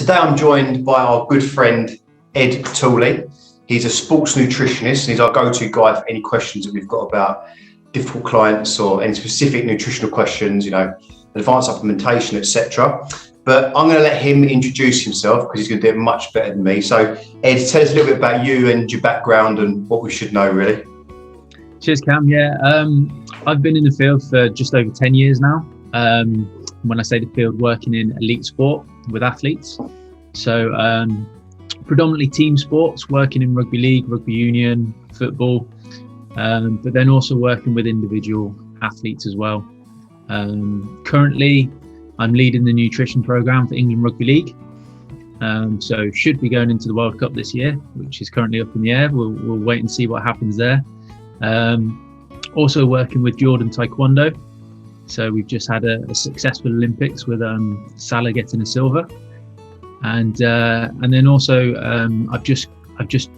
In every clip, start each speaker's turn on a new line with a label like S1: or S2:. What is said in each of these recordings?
S1: today I'm joined by our good friend, Ed Tooley. He's a sports nutritionist, and he's our go-to guy for any questions that we've got about difficult clients or any specific nutritional questions, advanced supplementation, etc. But I'm going to let him introduce himself because he's going to do it much better than me. So, Ed, tell us a little bit about you and your background and what we should know, really.
S2: Cheers, Cam. Yeah, I've been in the field for just over 10 years now. When I say the field, working in elite sport with athletes. So predominantly team sports, working in rugby league, rugby union, football, but then also working with individual athletes as well. Currently, I'm leading the nutrition program for England Rugby League. So should be going into the World Cup this year, which is currently up in the air. We'll wait and see what happens there. Also working with Jordan Taekwondo. So we've just had a successful Olympics with Salah getting a silver, and then also I've just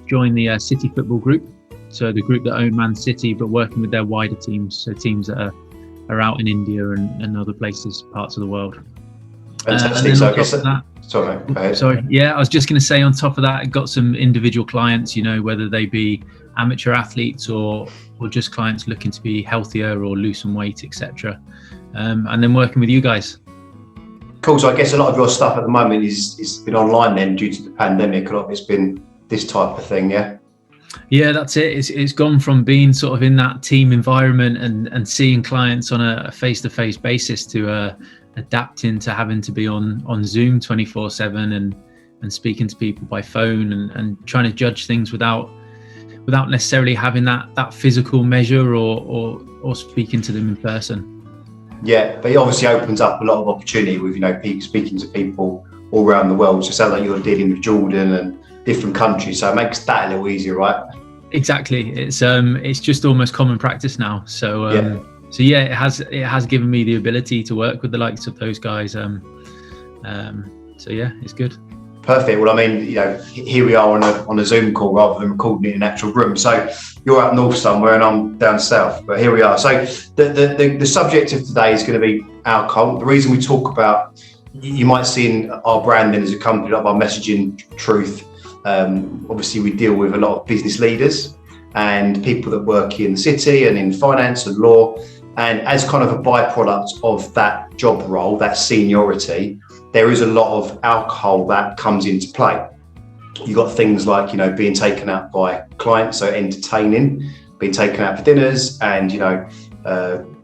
S2: joined the City Football Group, so the group that own Man City, but working with their wider teams, so teams that are out in India and other places, parts of the world.
S1: Fantastic. So I guess
S2: Sorry. Yeah, I was just going to say on top of that, I got some individual clients, whether they be amateur athletes or just clients looking to be healthier or lose some weight, etc. And then working with you guys.
S1: Cool. So I guess a lot of your stuff at the moment is been online then due to the pandemic. A lot of it's been this type of thing, yeah?
S2: Yeah, that's it. It's gone from being sort of in that team environment and seeing clients on a face-to-face basis to adapting to having to be on Zoom 24/7 and speaking to people by phone and trying to judge things without necessarily having that physical measure or speaking to them in person.
S1: Yeah, but it obviously opens up a lot of opportunity with speaking to people all around the world. So it sounds like you're dealing with Jordan and different countries, so it makes that a little easier, right?
S2: Exactly. It's just almost common practice now. So it has given me the ability to work with the likes of those guys. So yeah, it's good.
S1: Perfect. Well, I mean, here we are on a Zoom call rather than recording it in an actual room. So you're up north somewhere and I'm down south, but here we are. So the subject of today is going to be alcohol. The reason we talk about, you might see in our branding as a company, like our messaging truth. Obviously, we deal with a lot of business leaders and people that work in the city and in finance and law. And as kind of a byproduct of that job role, that seniority, there is a lot of alcohol that comes into play. You've got things like, being taken out by clients, so entertaining, being taken out for dinners and,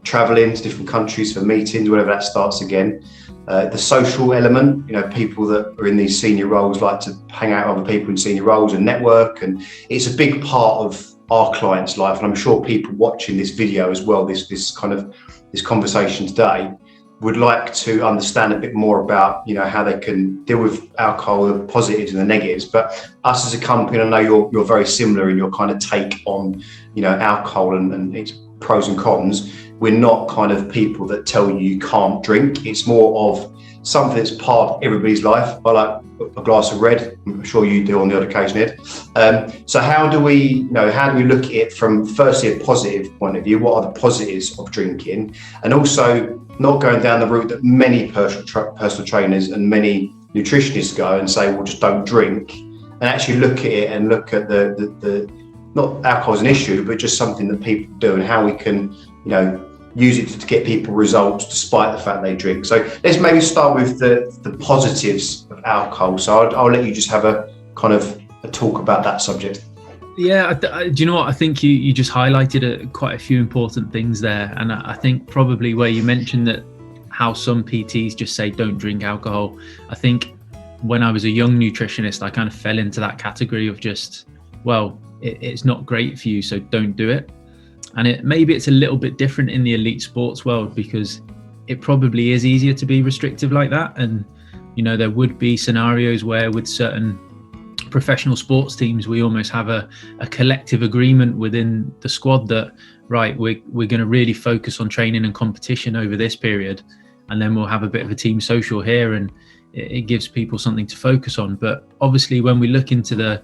S1: traveling to different countries for meetings, whenever that starts again. The social element, people that are in these senior roles like to hang out with other people in senior roles and network. And it's a big part of our clients' life. And I'm sure people watching this video as well, this conversation today, would like to understand a bit more about, how they can deal with alcohol, the positives and the negatives. But us as a company, I know you're very similar in your kind of take on, alcohol and its pros and cons. We're not kind of people that tell you can't drink. It's more of something that's part of everybody's life. I like a glass of red. I'm sure you do on the odd occasion, Ed. So how do we look at it from firstly a positive point of view? What are the positives of drinking? And also not going down the route that many personal trainers and many nutritionists go and say, well, just don't drink, and actually look at it and look at the not alcohol as an issue, but just something that people do and how we can, use it to get people results despite the fact they drink. So let's maybe start with the positives of alcohol. So I'll let you just have a kind of a talk about that subject.
S2: Yeah, do you know what? I think you just highlighted quite a few important things there. And I think probably where you mentioned that how some PTs just say don't drink alcohol. I think when I was a young nutritionist, I kind of fell into that category of just, it's not great for you, so don't do it. And maybe it's a little bit different in the elite sports world because it probably is easier to be restrictive like that. And, there would be scenarios where with certain professional sports teams, we almost have a collective agreement within the squad that, right, we're going to really focus on training and competition over this period. And then we'll have a bit of a team social here and it gives people something to focus on. But obviously when we look into the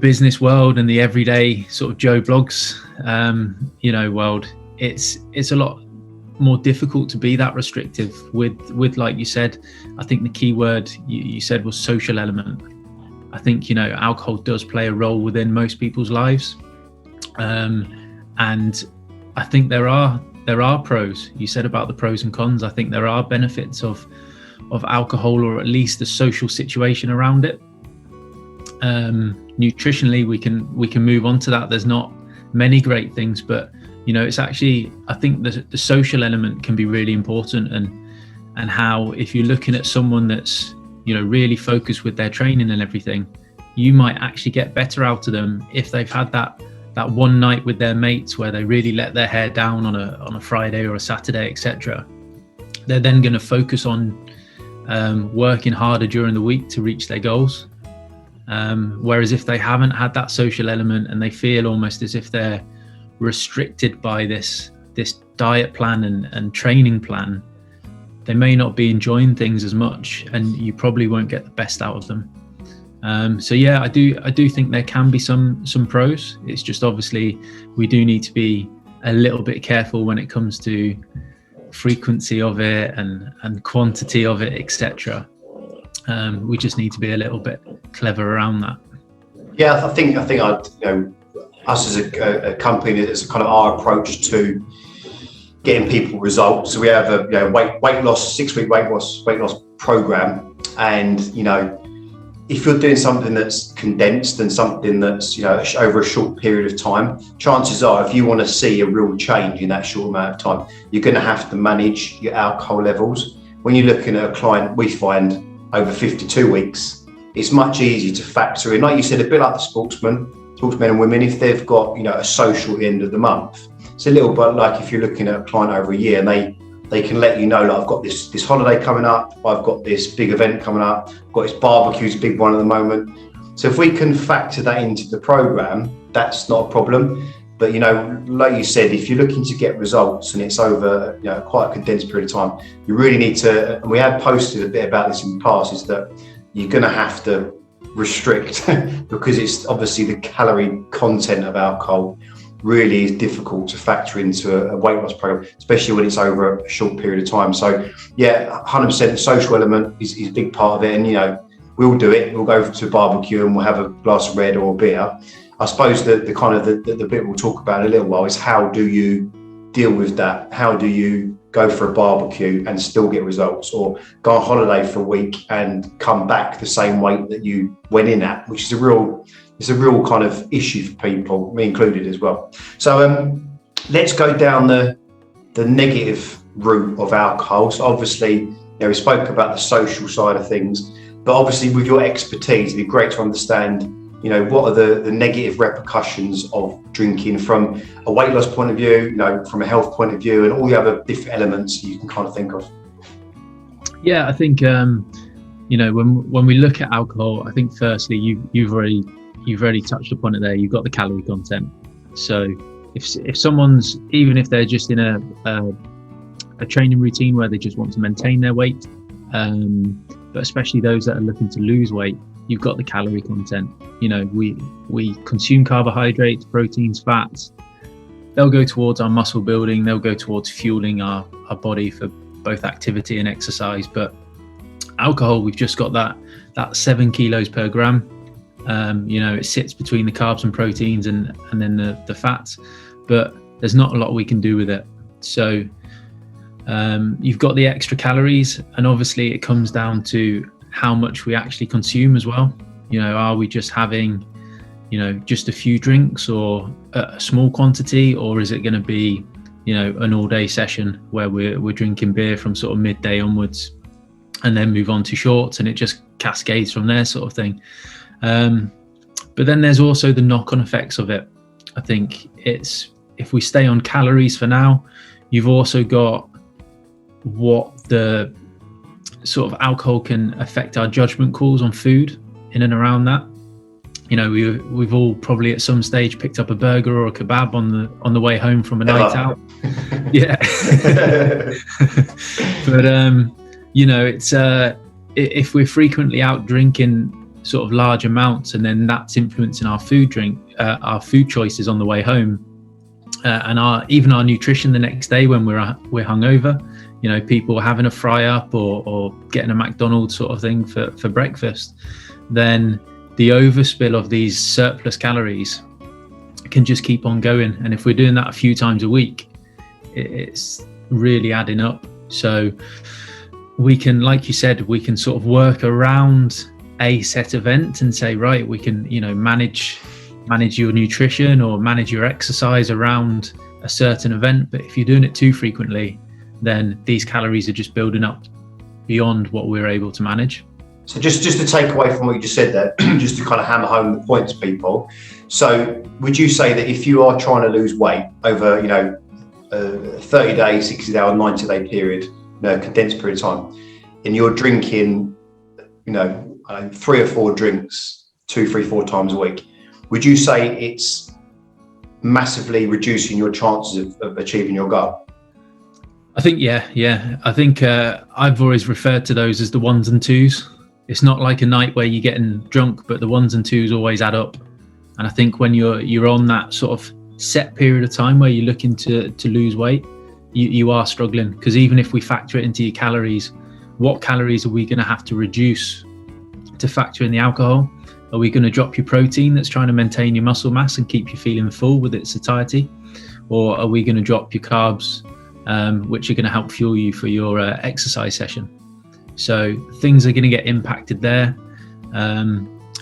S2: business world and the everyday sort of Joe Blogs, world, it's a lot more difficult to be that restrictive with like you said. I think the key word you said was social element. I think, alcohol does play a role within most people's lives. And I think there are pros. You said about the pros and cons. I think there are benefits of alcohol, or at least the social situation around it. Nutritionally, we can move on to that. There's not many great things, but it's actually, I think the social element can be really important, and how, if you're looking at someone that's really focused with their training and everything, you might actually get better out of them if they've had that one night with their mates where they really let their hair down on a Friday or a Saturday, etc. They're then going to focus on working harder during the week to reach their goals. Whereas if they haven't had that social element and they feel almost as if they're restricted by this diet plan and training plan, they may not be enjoying things as much, and you probably won't get the best out of them. So yeah, I do think there can be some pros. It's just, obviously, we do need to be a little bit careful when it comes to frequency of it and quantity of it, etc. We just need to be a little bit clever around that.
S1: Yeah, I think us as a company, it's kind of our approach to getting people results. So we have a weight loss, 6-week weight loss program, and if you're doing something that's condensed and something that's over a short period of time, chances are, if you want to see a real change in that short amount of time, you're going to have to manage your alcohol levels. When you're looking at a client, we find over 52 weeks, it's much easier to factor in, like you said, a bit like the sportsmen and women, if they've got a social end of the month. It's a little bit like if you're looking at a client over a year, and they can let you know, like, I've got this holiday coming up, I've got this big event coming up, I've got this barbecue's a big one at the moment. So if we can factor that into the program, that's not a problem. But like you said, if you're looking to get results and it's over quite a condensed period of time, you really need to, and we have posted a bit about this in the past, is that you're going to have to restrict because it's obviously the calorie content of alcohol really is difficult to factor into a weight loss program, especially when it's over a short period of time. So yeah, 100% the social element is a big part of it. And we'll do it. We'll go to a barbecue and we'll have a glass of red or a beer. I suppose the bit we'll talk about in a little while is, how do you deal with that? How do you go for a barbecue and still get results, or go on holiday for a week and come back the same weight that you went in at, which is a real kind of issue for people, me included as well. So let's go down the negative route of alcohol. So obviously, we spoke about the social side of things, but obviously with your expertise, it'd be great to understand, what are the negative repercussions of drinking from a weight loss point of view, from a health point of view, and all the other different elements you can kind of think of.
S2: Yeah, I think when we look at alcohol, I think firstly you've already touched upon it there. You've got the calorie content. So if someone's, even if they're just in a training routine where they just want to maintain their weight, but especially those that are looking to lose weight, you've got the calorie content. We consume carbohydrates, proteins, fats. They'll go towards our muscle building. They'll go towards fueling our body for both activity and exercise. But alcohol, we've just got that 7 kilos per gram. It sits between the carbs and proteins and then the fats, but there's not a lot we can do with it. So you've got the extra calories, and obviously it comes down to how much we actually consume as well. Are we just having just a few drinks or a small quantity, or is it going to be an all-day session where we're drinking beer from sort of midday onwards and then move on to shorts, and it just cascades from there, sort of thing. But then there's also the knock-on effects of it. I think if we stay on calories for now, you've also got what the sort of alcohol can affect our judgment calls on food in and around that. We've all probably at some stage picked up a burger or a kebab on the way home from a night out. Yeah. But it's if we're frequently out drinking sort of large amounts, and then that's influencing our food choices on the way home, and even our nutrition the next day when we're hungover. You know, people having a fry up or getting a McDonald's sort of thing for breakfast, then the overspill of these surplus calories can just keep on going. And if we're doing that a few times a week, it's really adding up. So we can, like you said, we can sort of work around a set event and say, right, we can, you know, manage your nutrition or manage your exercise around a certain event. But if you're doing it too frequently, then these calories are just building up beyond what we're able to manage.
S1: So just to take away from what you just said there, just to kind of hammer home the point to people. So would you say that if you are trying to lose weight over, you know, a 30 day, 60 day or 90 day period, you know, condensed period of time, and you're drinking, you know, 3 or 4 drinks 2, 3, 4 times a week, would you say it's massively reducing your chances of achieving your goal?
S2: I think, yeah. I think I've always referred to those as the ones and twos. It's not like a night where you're getting drunk, but the ones and twos always add up. And I think when you're on that sort of set period of time where you're looking to lose weight, you are struggling, because even if we factor it into your calories, what calories are we going to have to reduce to factor in the alcohol? Are we going to drop your protein that's trying to maintain your muscle mass and keep you feeling full with its satiety? Or are we going to drop your carbs, which are going to help fuel you for your exercise session? So things are going to get impacted there.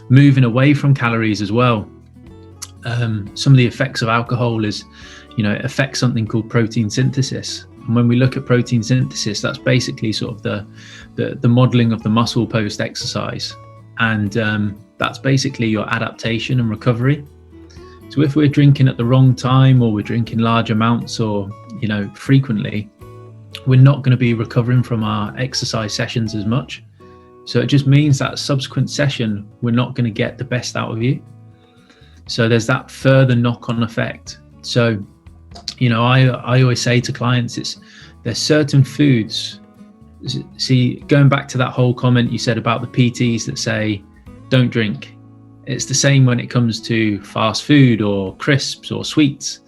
S2: Moving away from calories as well. Some of the effects of alcohol is, you know, it affects something called protein synthesis. And when we look at protein synthesis, that's basically sort of the modeling of the muscle post exercise. And that's basically your adaptation and recovery. So if we're drinking at the wrong time, or we're drinking large amounts, or, you know, frequently, we're not going to be recovering from our exercise sessions as much. So it just means that subsequent session, we're not going to get the best out of you. So there's that further knock-on effect. So, you know, I always say to clients, there's certain foods. See, going back to that whole comment you said about the PTs that say, don't drink. It's the same when it comes to fast food or crisps or sweets.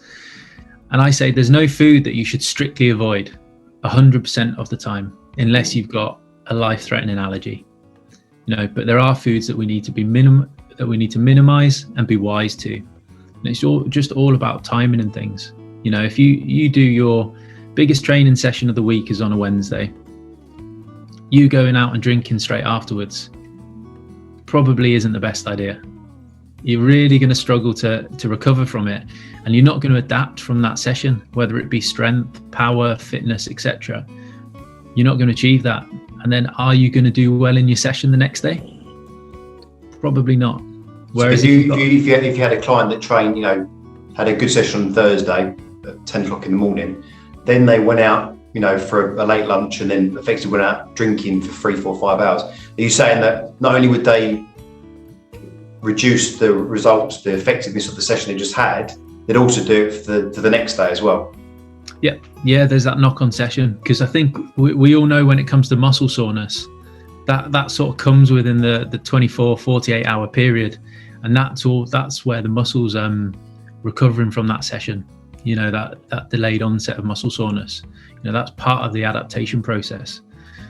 S2: And I say there's no food that you should strictly avoid 100% of the time, unless you've got a life-threatening allergy. You know, but there are foods that we need to minimize and be wise to. And it's just all about timing and things. You know, if you do your biggest training session of the week is on a Wednesday, you going out and drinking straight afterwards probably isn't the best idea. You're really going to struggle to recover from it, and you're not going to adapt from that session, whether it be strength, power, fitness, etc. You're not going to achieve that. And then are you going to do well in your session the next day? Probably not. Whereas
S1: so if you had a client that trained, you know, had a good session on Thursday at 10 o'clock in the morning, then they went out, you know, for a late lunch, and then effectively went out drinking for 3, 4, 5 hours. Are you saying that not only would they reduce the results, the effectiveness of the session they just had, they'd also do it for the next day as well? Yeah, there's that knock-on session, because I think we all know when it comes to muscle soreness, that sort of comes within the 24, 48 hour period, and that's where the muscles recovering from that session, you know, that delayed onset of muscle soreness, you know, that's part of the adaptation process.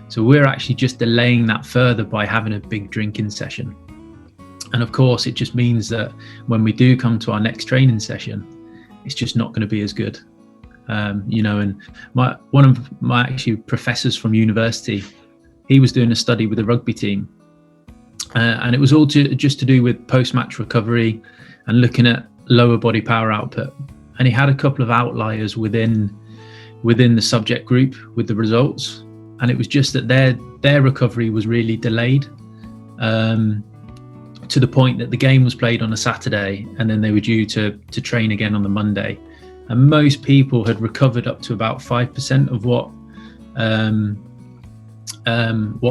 S1: So we're actually just delaying that further by having a big drinking session. And of course, it just means that when we do come to our next training session, it's just not going to be as good. You know, and one of my actually professors from university, he was doing a study with the rugby team, and it was all just to do with post-match recovery and looking at lower body power output. And he had a couple of outliers within the subject group with the results, and it was just that their recovery was really delayed, to the point that the game was played on a Saturday, and then they were due to train again on the Monday. And most people had recovered up to about 5% of what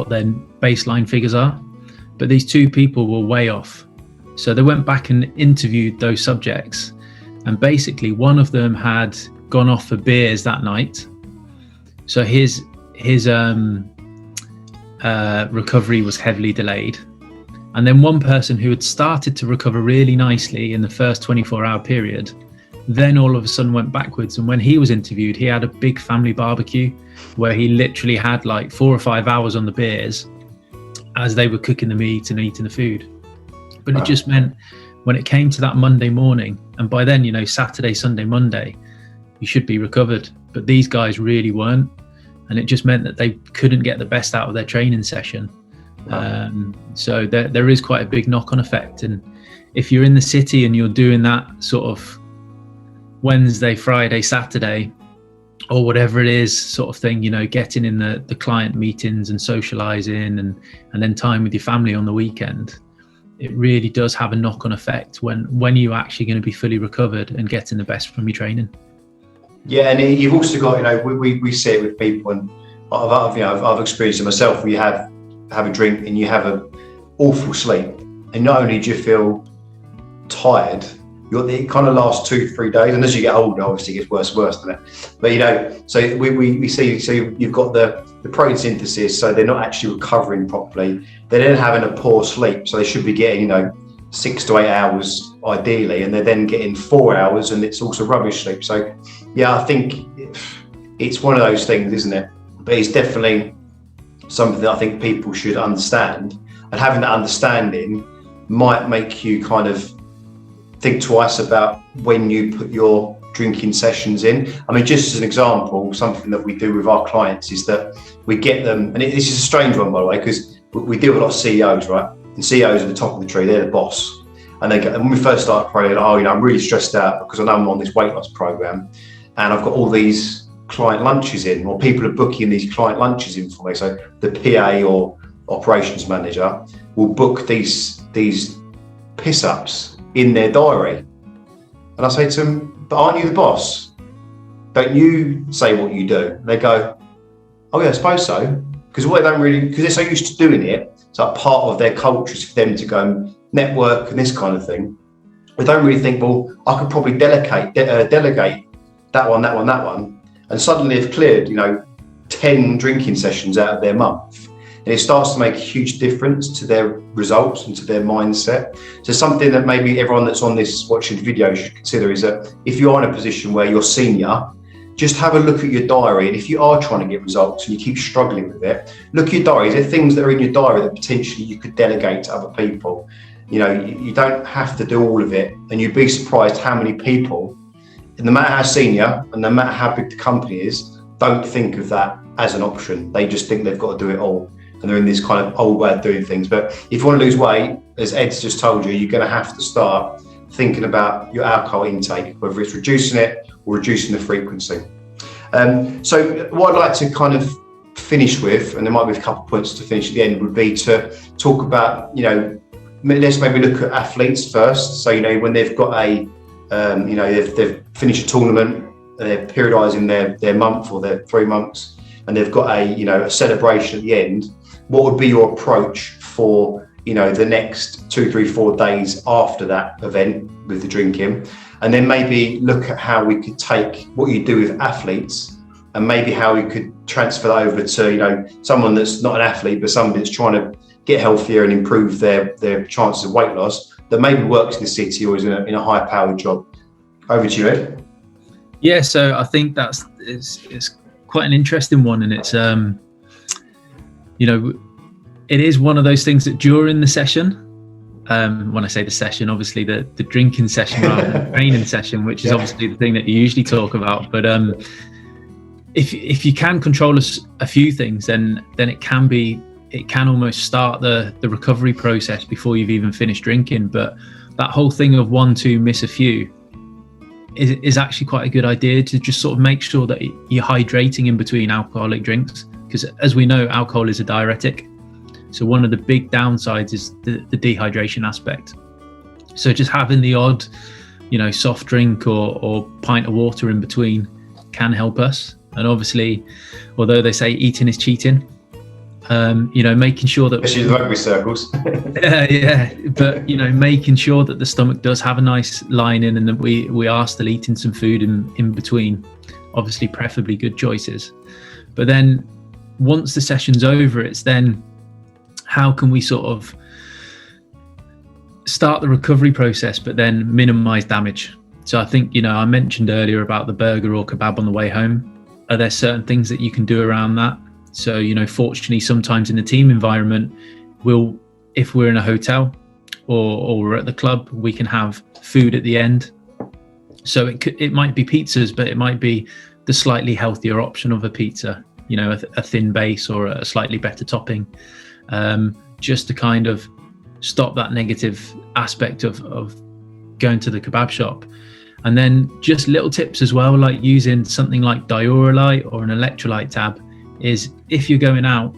S1: their baseline figures are. But these 2 people were way off. So they went back and interviewed those subjects. And basically one of them had gone off for beers that night. So his recovery was heavily delayed. And then one person who had started to recover really nicely in the first 24-hour period
S2: then all of a sudden went backwards. And when he was interviewed, he had a big family barbecue where he literally had like 4 or 5 hours on the beers as they were cooking the meat and eating the food. But it just meant when it came to that Monday morning, and by then, Saturday, Sunday, Monday, you should be recovered. But these guys really weren't. And it just meant that they couldn't get the best out of their training session. So there is quite a big knock-on effect. And if you're in the city and you're doing that sort of Wednesday, Friday, Saturday, or whatever it is sort of thing, getting in the client meetings and socializing and then time with your family on the weekend, it really does have a knock-on effect when you're actually going to be fully recovered and getting the best from your training.
S1: Yeah, and you've also got, we see it with people, and I've experienced it myself, where you have a drink and you have an awful sleep, and not only do you feel tired, it kind of lasts 2-3 days, and as you get older, obviously it gets worse and worse, doesn't it? But so we see, so you've got the protein synthesis, so they're not actually recovering properly. They're then having a poor sleep, so they should be getting 6 to 8 hours ideally, and they're then getting 4 hours, and it's also rubbish sleep. So yeah, I think it's one of those things, isn't it? But it's definitely something that I think people should understand, and having that understanding might make you kind of think twice about when you put your drinking sessions in. I mean, just as an example, something that we do with our clients is that we get them, and this is a strange one, by the way, because we deal with a lot of CEOs, right? And CEOs are the top of the tree, they're the boss. And when we first start praying, I'm really stressed out because I know I'm on this weight loss program and I've got all these client lunches in, or people are booking these client lunches in for me. So the PA or operations manager will book these piss ups in their diary. And I say to them, but aren't you the boss? Don't you say what you do? And they go, oh yeah, I suppose so. Because they're so used to doing it, it's like part of their culture is for them to go and network and this kind of thing. They don't really think, well, I could probably delegate that one. And suddenly they've cleared, 10 drinking sessions out of their month. And it starts to make a huge difference to their results and to their mindset. So something that maybe everyone that's on this watching the video should consider is that if you are in a position where you're senior, just have a look at your diary. And if you are trying to get results and you keep struggling with it, look at your diary. Is there things that are in your diary that potentially you could delegate to other people? You don't have to do all of it. And you'd be surprised how many people, no matter how senior and no matter how big the company is, don't think of that as an option. They just think they've got to do it all. And they're in this kind of old way of doing things. But if you want to lose weight, as Ed's just told you, you're going to have to start thinking about your alcohol intake, whether it's reducing it or reducing the frequency. So what I'd like to kind of finish with, and there might be a couple of points to finish at the end, would be to talk about, let's maybe look at athletes first. So, when they've got they've finished a tournament, they're periodising their month or their 3 months, and they've got a celebration at the end. What would be your approach for, the next 2, 3, 4 days after that event with the drinking? And then maybe look at how we could take what you do with athletes and maybe how we could transfer that over to, someone that's not an athlete, but somebody that's trying to get healthier and improve their chances of weight loss, that maybe works in the city or is in a high-powered job. Over to you, Ed.
S2: Yeah, so I think it's quite an interesting one, and it's it is one of those things that during the session, when I say the session, obviously the drinking session rather than the training session, which is obviously the thing that you usually talk about. But if you can control a few things, then it can almost start the recovery process before you've even finished drinking. But that whole thing of 1, 2, miss a few is actually quite a good idea, to just sort of make sure that you're hydrating in between alcoholic drinks, because as we know, alcohol is a diuretic. So one of the big downsides is the dehydration aspect. So just having the odd, soft drink or pint of water in between can help us. And obviously, although they say eating is cheating, making sure that
S1: especially the rugby circles.
S2: But making sure that the stomach does have a nice lining and that we are still eating some food in between, obviously preferably good choices. But then once the session's over, it's then how can we sort of start the recovery process but then minimize damage. So I think, I mentioned earlier about the burger or kebab on the way home. Are there certain things that you can do around that? So, fortunately, sometimes in the team environment, if we're in a hotel or we're at the club, we can have food at the end. So it might be pizzas, but it might be the slightly healthier option of a pizza, a thin base or a slightly better topping, just to kind of stop that negative aspect of going to the kebab shop. And then just little tips as well, like using something like Diurolite or an electrolyte tab, is if you're going out,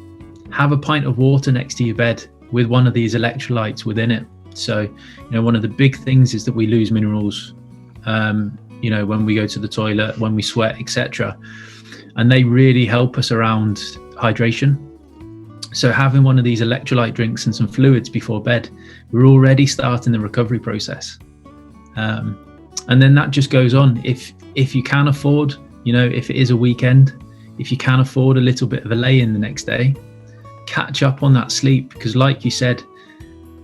S2: have a pint of water next to your bed with one of these electrolytes within it. So, one of the big things is that we lose minerals, when we go to the toilet, when we sweat, etc. And they really help us around hydration. So having one of these electrolyte drinks and some fluids before bed, we're already starting the recovery process. And then that just goes on. If you can afford, if it is a weekend, if you can afford a little bit of a lay-in the next day, catch up on that sleep, because like you said,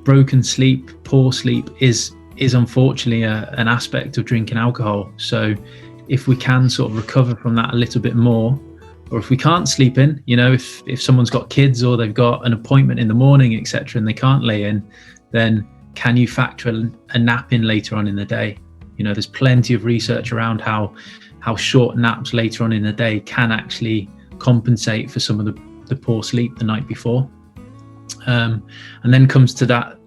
S2: broken sleep, poor sleep is unfortunately an aspect of drinking alcohol. So if we can sort of recover from that a little bit more, or if we can't sleep in, if someone's got kids or they've got an appointment in the morning, etc., and they can't lay in, then can you factor a nap in later on in the day? There's plenty of research around how short naps later on in the day can actually compensate for some of the poor sleep the night before. And then comes to that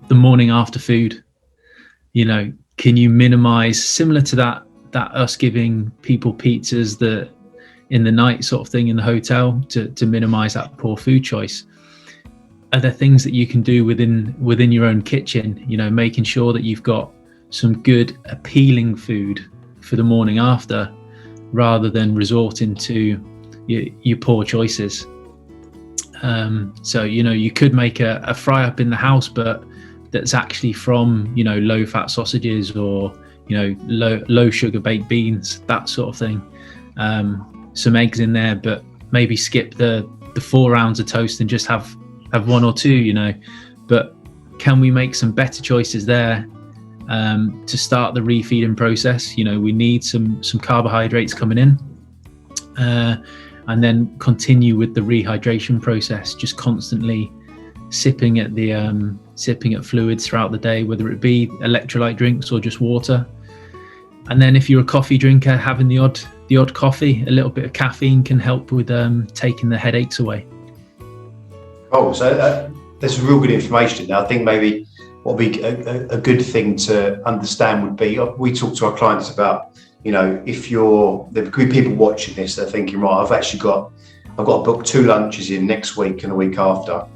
S2: the morning after food. Can you minimize, similar to that us giving people pizzas in the night sort of thing in the hotel to minimize that poor food choice? Are there things that you can do within your own kitchen, making sure that you've got some good appealing food for the morning after, rather than resorting to your poor choices? So you could make a fry up in the house, but that's actually from low fat sausages or low sugar baked beans, that sort of thing. Some eggs in there, but maybe skip the 4 rounds of toast and just have 1 or 2. But can we make some better choices there to start the refeeding process? We need some carbohydrates coming in, and then continue with the rehydration process, just constantly sipping at fluids throughout the day, whether it be electrolyte drinks or just water. And then if you're a coffee drinker, having the odd coffee, a little bit of caffeine can help with taking the headaches away.
S1: Oh, so that's real good information. I think maybe what would be a good thing to understand would be, we talk to our clients about, if there could be people watching this, they're thinking, right, I've got to book 2 lunches in next week and a week after.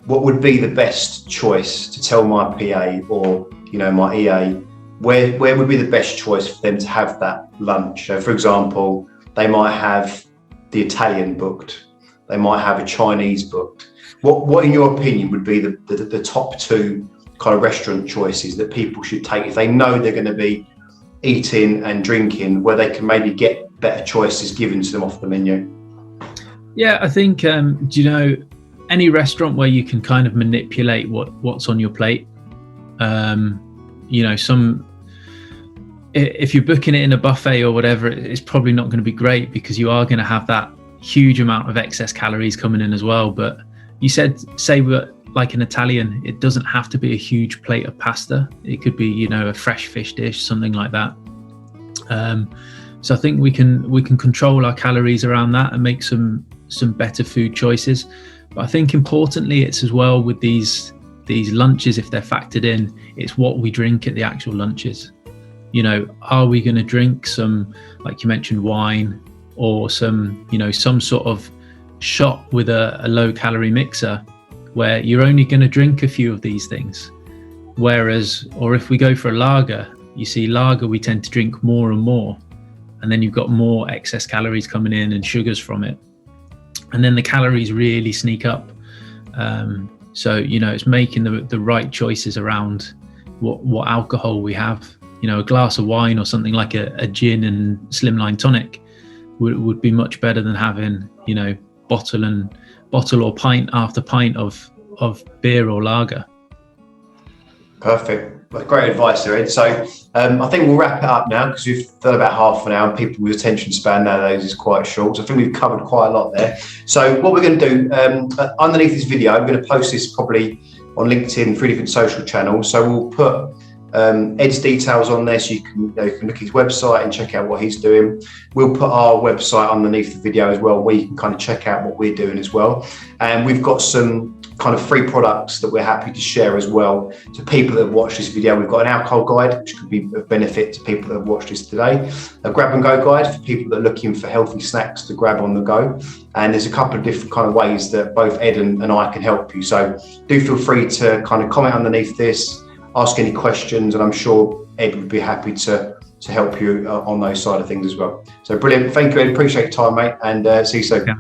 S1: What would be the best choice to tell my PA or, my EA, where would be the best choice for them to have that lunch? So for example, they might have the Italian booked, they might have a Chinese booked. What in your opinion would be the top 2 kind of restaurant choices that people should take if they know they're going to be eating and drinking, where they can maybe get better choices given to them off the menu?
S2: Yeah, I think, any restaurant where you can kind of manipulate what's on your plate. If you're booking it in a buffet or whatever, it's probably not going to be great, because you are going to have that huge amount of excess calories coming in as well. But you say we're like an Italian, it doesn't have to be a huge plate of pasta. It could be, a fresh fish dish, something like that. So I think we can control our calories around that and make some better food choices. But I think importantly, it's as well with these lunches, if they're factored in, it's what we drink at the actual lunches. Are we going to drink some, like you mentioned, wine, or some sort of shot with a low calorie mixer, where you're only going to drink a few of these things? Or if we go for a lager, we tend to drink more and more, and then you've got more excess calories coming in and sugars from it, and then the calories really sneak up. So it's making the right choices around what alcohol we have. A glass of wine or something like a gin and slimline tonic would be much better than having bottle or pint after pint of beer or lager.
S1: Perfect. Great advice there, Ed. So I think we'll wrap it up now because we've done about half an hour and people with attention span nowadays is quite short. So I think we've covered quite a lot there. So what we're going to do, underneath this video, I'm going to post this probably on LinkedIn, 3 different social channels. So we'll put Ed's details on there so you can look at his website and check out what he's doing. We'll put our website underneath the video as well, where you can kind of check out what we're doing as well. And we've got some kind of free products that we're happy to share as well to people that have watched this video. We've got an alcohol guide, which could be of benefit to people that have watched this today. A grab and go guide for people that are looking for healthy snacks to grab on the go. And there's a couple of different kind of ways that both Ed and I can help you. So do feel free to kind of comment underneath this, ask any questions, and I'm sure Ed would be happy to help you on those side of things as well. So brilliant. Thank you, Ed. Appreciate your time, mate, and see you soon.
S2: Yeah.